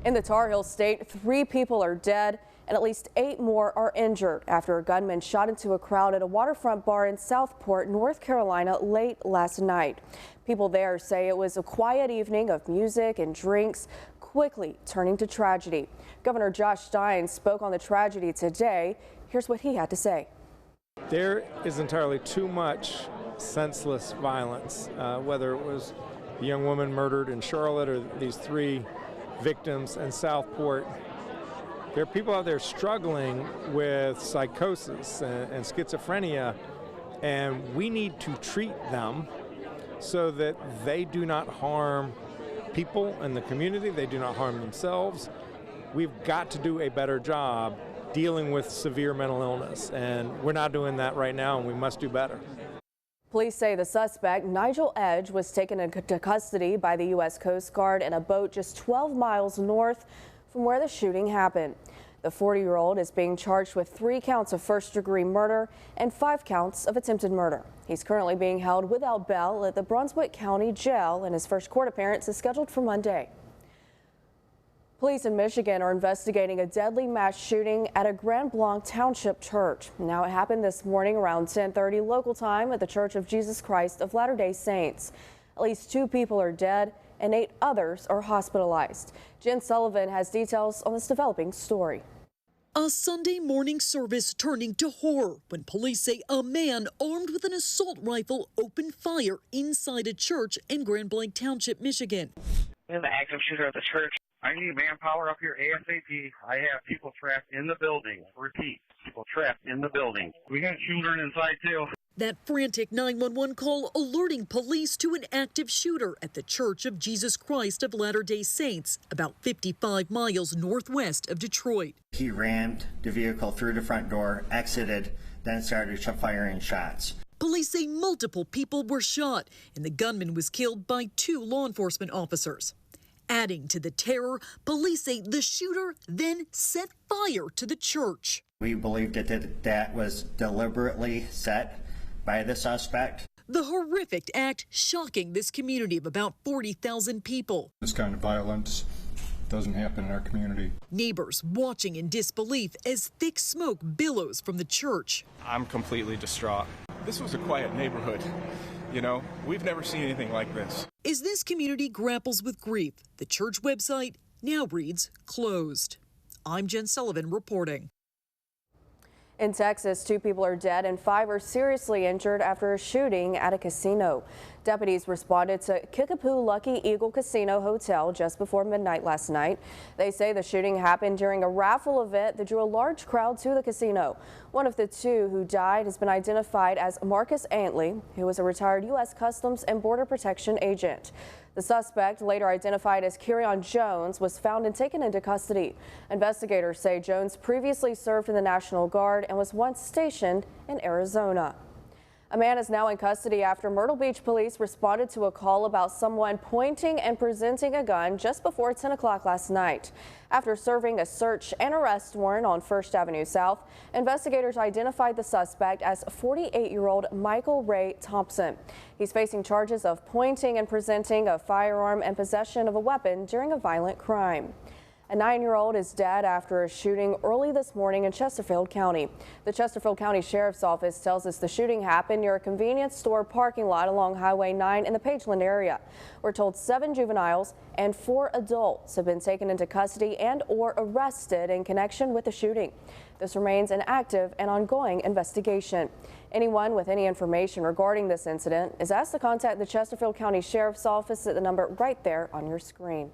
In the Tar Heel State, 3 people are dead and at least 8 more are injured after a gunman shot into a crowd at a waterfront bar in Southport, North Carolina late last night. People there say it was a quiet evening of music and drinks, quickly turning to tragedy. Governor Josh Stein spoke on the tragedy today. Here's what he had to say. There is entirely too much senseless violence, whether it was the young woman murdered in Charlotte or these 3 victims in Southport. There are people out there struggling with psychosis and schizophrenia, and we need to treat them so that they do not harm people in the community, they do not harm themselves. We've got to do a better job dealing with severe mental illness, and we're not doing that right now, and we must do better. Police say the suspect, Nigel Edge, was taken into custody by the U.S. Coast Guard in a boat just 12 miles north from where the shooting happened. The 40-year-old is being charged with 3 counts of first-degree murder and 5 counts of attempted murder. He's currently being held without bail at the Brunswick County Jail, and his first court appearance is scheduled for Monday. Police in Michigan are investigating a deadly mass shooting at a Grand Blanc Township church. Now, it happened this morning around 10:30 local time at the Church of Jesus Christ of Latter-day Saints. At least 2 people are dead and 8 others are hospitalized. Jen Sullivan has details on this developing story. A Sunday morning service turning to horror when police say a man armed with an assault rifle opened fire inside a church in Grand Blanc Township, Michigan. We have an active shooter at the church. I need manpower up here ASAP. I have people trapped in the building. Repeat, people trapped in the building. We got children inside too. That frantic 911 call alerting police to an active shooter at the Church of Jesus Christ of Latter-day Saints, about 55 miles northwest of Detroit. He rammed the vehicle through the front door, exited, then started firing shots. Police say multiple people were shot, and the gunman was killed by 2 law enforcement officers. Adding to the terror, police say the shooter then set fire to the church. We believe that was deliberately set by the suspect. The horrific act shocking this community of about 40,000 people. This kind of violence doesn't happen in our community. Neighbors watching in disbelief as thick smoke billows from the church. I'm completely distraught. This was a quiet neighborhood. You know, we've never seen anything like this. As this community grapples with grief, the church website now reads closed. I'm Jen Sullivan reporting. In Texas, 2 people are dead and 5 are seriously injured after a shooting at a casino. Deputies responded to Kickapoo Lucky Eagle Casino Hotel just before midnight last night. They say the shooting happened during a raffle event that drew a large crowd to the casino. One of the 2 who died has been identified as Marcus Antley, who was a retired U.S. Customs and Border Protection agent. The suspect, later identified as Kerryon Jones, was found and taken into custody. Investigators say Jones previously served in the National Guard and was once stationed in Arizona. A man is now in custody after Myrtle Beach police responded to a call about someone pointing and presenting a gun just before 10 o'clock last night. After serving a search and arrest warrant on 1st Avenue South, investigators identified the suspect as 48-year-old Michael Ray Thompson. He's facing charges of pointing and presenting a firearm and possession of a weapon during a violent crime. A 9-year-old is dead after a shooting early this morning in Chesterfield County. The Chesterfield County Sheriff's Office tells us the shooting happened near a convenience store parking lot along Highway 9 in the Pageland area. We're told 7 juveniles and 4 adults have been taken into custody and/or arrested in connection with the shooting. This remains an active and ongoing investigation. Anyone with any information regarding this incident is asked to contact the Chesterfield County Sheriff's Office at the number right there on your screen.